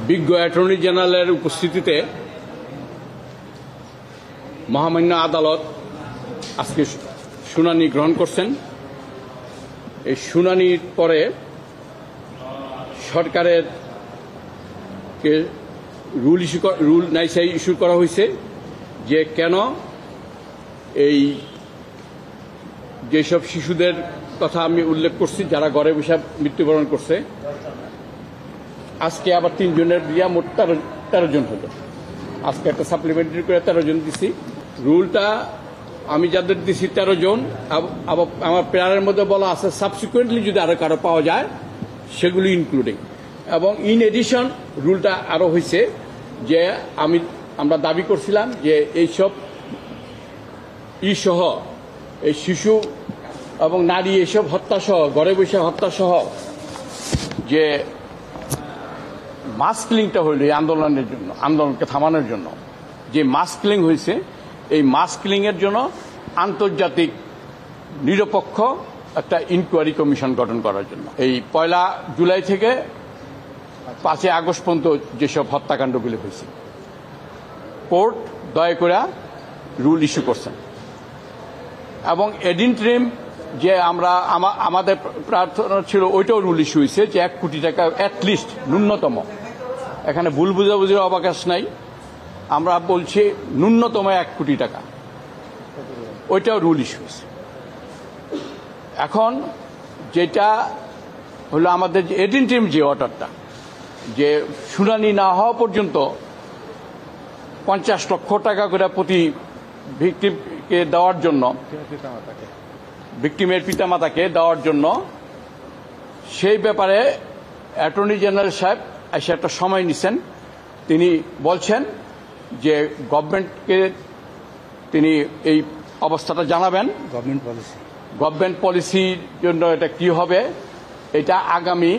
বিজ্ঞ অ্যাটর্নি জেনারেলের উপস্থিতিতে মহামান্য আদালত আজকে শুনানি গ্রহণ করছেন। এই শুনানির পরে সরকারের রুল নাইসাই ইস্যু করা হয়েছে যে কেন এই যেসব শিশুদের কথা আমি উল্লেখ করছি যারা ঘরে বসে মৃত্যুবরণ করছে, আজকে আবার 3 জনের দিয়া মোট 13 জন হলো। আজকে একটা সাপ্লিমেন্টারি করে 13 জন দিছি। রুলটা আমি যাদের দিছি 13 জন, আমার প্রেয়ারের মধ্যে বলা আছে সাবসিকুয়েন্টলি যদি আরো কারো পাওয়া যায় সেগুলি ইনক্লুডিং, এবং ইন এডিশন রুলটা আরো হয়েছে যে আমরা দাবি করছিলাম যে এইসব সহ এই শিশু এবং নারী এইসব হত্যা সহ ঘরে বসে হত্যা সহ যে মাস কিলিংটা হইল এই আন্দোলনের জন্য, আন্দোলনকে থামানোর জন্য যে মাস কিলিং হয়েছে, এই মাস কিলিং এর জন্য আন্তর্জাতিক নিরপেক্ষ একটা ইনকোয়ারি কমিশন গঠন করার জন্য এই 1 জুলাই থেকে 5 আগস্ট পর্যন্ত যেসব হত্যাকাণ্ডগুলি হয়েছে কোর্ট দয়া করে রুল ইস্যু করছেন। এবং এডিনট্রিম যে আমাদের প্রার্থনা ছিল ওইটাও রুল ইস্যু হয়েছে যে 1 কোটি টাকা অ্যাটলিস্ট ন্যূনতম, এখানে ভুল বুঝাবুঝির অবকাশ নাই, আমরা বলছি ন্যূনতম 1 কোটি টাকা, ওইটাও রুল ইস্যু হয়েছে। এখন যেটা হলো আমাদের যে এডিনট্রিম যে অর্ডারটা যে শুনানি না হওয়া পর্যন্ত 50 লক্ষ টাকা করে প্রতি ভিকটিমকে দেওয়ার জন্য, ভিকটিমের পিতামাতাকে দেওয়ার জন্য, সেই ব্যাপারে অ্যাটর্নি জেনারেল সাহেব এসে একটা সময় নিছেন। তিনি বলছেন যে গভর্নমেন্টকে তিনি এই অবস্থাটা জানাবেন, গভর্নমেন্ট পলিসির জন্য এটা কি হবে, এটা আগামী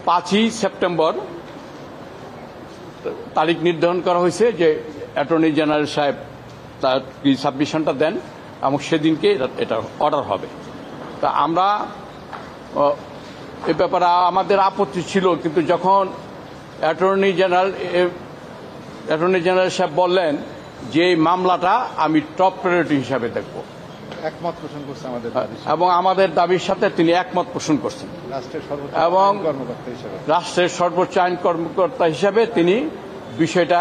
5ই সেপ্টেম্বর তারিখ নির্ধারণ করা হয়েছে যে অ্যাটর্নি জেনারেল সাহেব তার সাবমিশনটা দেন এবং সেদিনকে এটা অর্ডার হবে। তা আমরা এ ব্যাপারে আমাদের আপত্তি ছিল, কিন্তু যখন অ্যাটর্নি জেনারেল সাহেব বললেন যে এই মামলাটা আমি টপ প্রায়োরিটি হিসাবে দেখব, একমত পোষণ করছে আমাদের এবং আমাদের দাবির সাথে তিনি একমত পোষণ করছেন, এবং রাষ্ট্রের সর্বোচ্চ আইন কর্মকর্তা হিসাবে তিনি বিষয়টা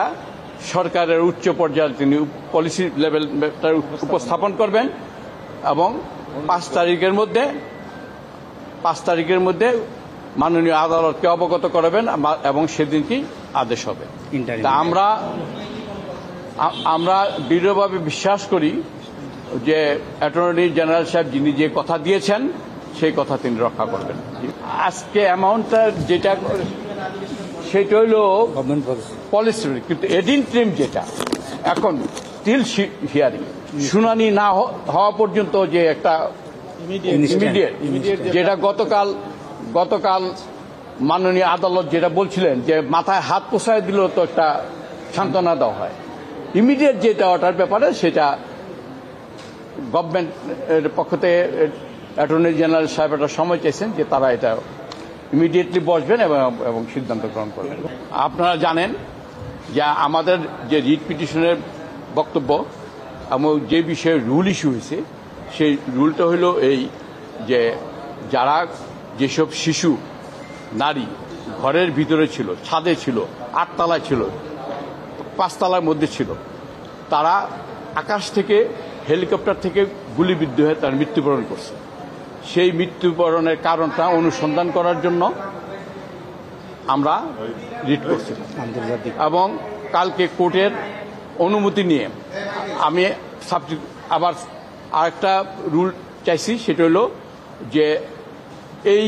সরকারের উচ্চ পর্যায়ে তিনি পলিসি লেভেল উপস্থাপন করবেন এবং 5 তারিখের মধ্যে মাননীয় আদালতকে অবগত করবেন এবং সেদিনকেই আদেশ হবে। আমরা দৃঢ়ভাবে বিশ্বাস করি যে অ্যাটর্নি জেনারেল সাহেব যিনি যে কথা দিয়েছেন সেই কথা তিনি রক্ষা করবেন। আজকে অ্যামাউন্টটা যেটা সেটা হইল পলিসি, কিন্তু এডিনট্রিম যেটা এখন স্টিল হিয়ারিং, শুনানি না হওয়া পর্যন্ত যে একটা ইমিডিয়েট, যেটা গতকাল মাননীয় আদালত যেটা বলছিলেন যে মাথায় হাত পোছায় দিলেও তো একটা সান্ত্বনা দেওয়া হয়, ইমিডিয়েট যেটা ওটার ব্যাপারে সেটা গভর্নমেন্টের পক্ষ থেকে অ্যাটর্নি জেনারেল সাহেব একটা সময় চাইছেন যে তারা এটা ইমিডিয়েটলি বসবেন এবং সিদ্ধান্ত গ্রহণ করবেন। আপনারা জানেন যে আমাদের যে রিট পিটিশনের বক্তব্য এবং যে বিষয়ে রুল ইস্যু হয়েছে সেই রুলটা হলো এই যে যারা যেসব শিশু নারী ঘরের ভিতরে ছিল, ছাদে ছিল, 8 তলায় ছিল, 5 তলার মধ্যে ছিল, তারা আকাশ থেকে হেলিকপ্টার থেকে গুলিবিদ্ধ হয়ে তার মৃত্যুবরণ করছে। সেই মৃত্যুবরণের কারণটা অনুসন্ধান করার জন্য আমরা রিট করছি এবং কালকে কোর্টের অনুমতি নিয়ে আমি আবার আরেকটা রুল চাইছি, সেটা হলো যে এই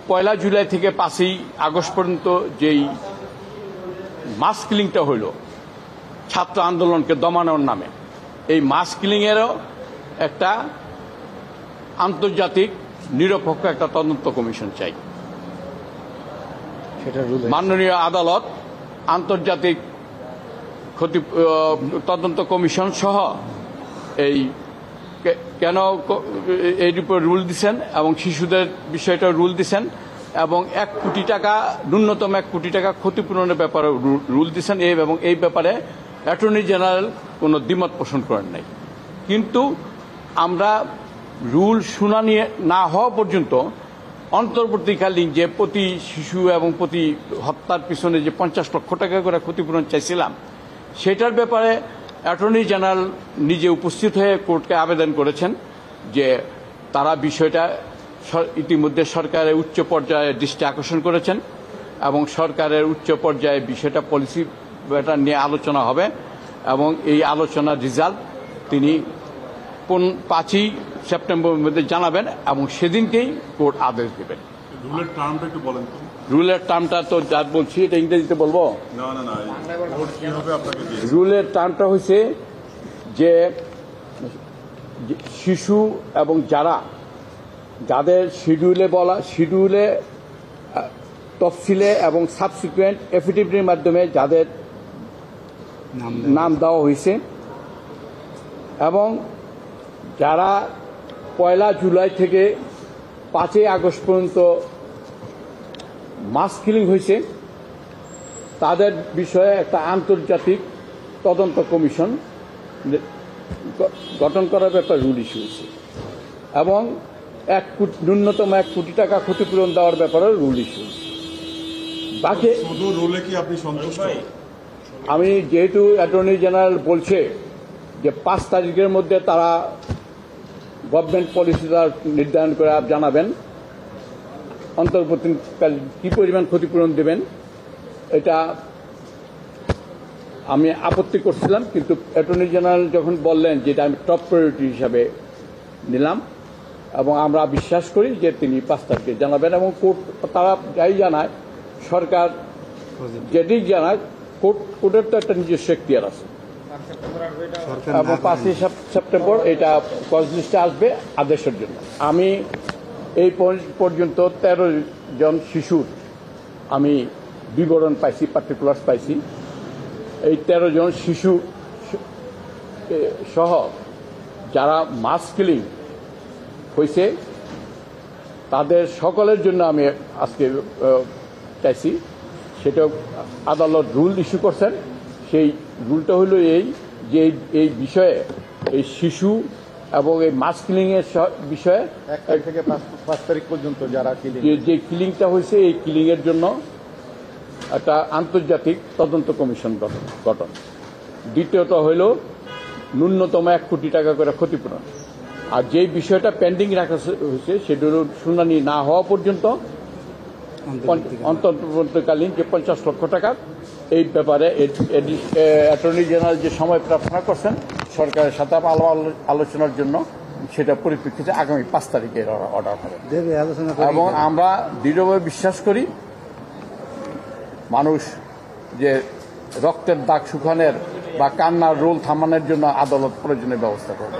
1 জুলাই থেকে 5ই আগস্ট পর্যন্ত যেই মাস কিলিংটা হইল ছাত্র আন্দোলনকে দমানোর নামে, এই মাস কিলিংয়েরও একটা আন্তর্জাতিক নিরপেক্ষ একটা তদন্ত কমিশন চাই। মাননীয় আদালত আন্তর্জাতিক তদন্ত কমিশন সহ এই কেন এর উপর রুল দিচ্ছেন এবং শিশুদের বিষয়টা রুল দিচ্ছেন এবং 1 কোটি টাকা ন্যূনতম 1 কোটি টাকা ক্ষতিপূরণের ব্যাপারে রুল দিয়েছেন এবং এই ব্যাপারে অ্যাটর্নি জেনারেল কোনো দ্বিমত পোষণ করেন নাই। কিন্তু আমরা রুল শুনানি না হওয়া পর্যন্ত অন্তর্বর্তীকালীন যে প্রতি শিশু এবং প্রতি হত্যার পিছনে যে 50 লক্ষ টাকা করে ক্ষতিপূরণ চাইছিলাম, সেটার ব্যাপারে অ্যাটর্নি জেনারেল নিজে উপস্থিত হয়ে কোর্টকে আবেদন করেছেন যে তারা বিষয়টা ইতিমধ্যে সরকারের উচ্চ পর্যায়ে দৃষ্টি আকর্ষণ করেছেন এবং সরকারের উচ্চ পর্যায়ে বিষয়টা পলিসি নিয়ে আলোচনা হবে এবং এই আলোচনার রেজাল্ট তিনি 5ই সেপ্টেম্বরের মধ্যে জানাবেন এবং সেদিনকেই কোর্ট আদেশ দেবেন। রুলের টার্মটা একটু বলেন তো। রুলের টার্মটা তো যা বলছি এটা ইংরেজিতে বলবো। না কোর্ট কিভাবে আপনাকে দিয়েছে? রুলের টার্মটা হচ্ছে যে শিশু এবং যাদের শিডিউলে তফসিলে এবং সাবসিকুয়েন্ট এফিডেভিটের মাধ্যমে যাদের নাম দেওয়া হয়েছে এবং যারা 1 জুলাই থেকে 5 আগস্ট পর্যন্ত মাস কিলিং হয়েছে, তাদের বিষয়ে একটা আন্তর্জাতিক তদন্ত কমিশন গঠন করার ব্যাপারে রুল ইস্যু হয়েছে এবং ন্যূনতম 1 কোটি টাকা ক্ষতিপূরণ দেওয়ার ব্যাপারে রুল ইস্যু হয়েছে। বাকি শুধু রুলে কি আপনি সন্তুষ্ট? আমি যেহেতু অ্যাটর্নি জেনারেল বলছে যে 5 তারিখের মধ্যে তারা গভর্নমেন্ট পলিসিটা নির্ধারণ করে জানাবেন, অন্তর্বর্তীকালে কি পরিমাণ ক্ষতিপূরণ দেবেন, এটা আমি আপত্তি করছিলাম। কিন্তু অ্যাটর্নি জেনারেল যখন বললেন যে এটা আমি টপ প্রায়োরিটি হিসাবে নিলাম এবং আমরা বিশ্বাস করি যে তিনি 5 তারিখে জানাবেন এবং কোর্ট তারা যাই জানায়, সরকার যেটি জানায়, কোর্টের তো একটা নিজস্ব এখতিয়ার আছে এবং 5ই সেপ্টেম্বর এটা কজ লিস্টে আসবে আদেশের জন্য। আমি এই পর্যন্ত 13 জন শিশুর আমি বিবরণ পাইছি, পার্টিকুলার্স পাইছি। এই 13 জন শিশু সহ যারা মাস কিলিং হয়েছে তাদের সকলের জন্য আমি আজকে চাইছি, সেটা আদালত রুল ইস্যু করছেন। সেই রুলটা হলো এই যে এই বিষয়ে, এই শিশু এবং এই মাস কিলিং এর বিষয়ে 1 তারিখ থেকে 5 তারিখ পর্যন্ত যারা যে কিলিংটা হয়েছে, এই কিলিং এর জন্য একটা আন্তর্জাতিক তদন্ত কমিশন গঠন। দ্বিতীয়ত হইল ন্যূনতম 1 কোটি টাকা করে ক্ষতিপূরণ। আর যে বিষয়টা পেন্ডিং রাখা হয়েছে সেটার শুনানি না হওয়া পর্যন্ত অন্তর্বর্তীকালীন যে 50 লক্ষ টাকা, এই ব্যাপারে অ্যাটর্নি জেনারেল যে সময় প্রার্থনা করছেন সরকারের সাথে আলোচনার জন্য, সেটা পরিপ্রেক্ষিতে আগামী 5 তারিখে অর্ডার হবে এবং আমরা দৃঢ়ভাবে বিশ্বাস করি মানুষ যে রক্তের দাগ শুকানোর বা কান্নার রোল থামানোর জন্য আদালত প্রয়োজনীয় ব্যবস্থা করবে।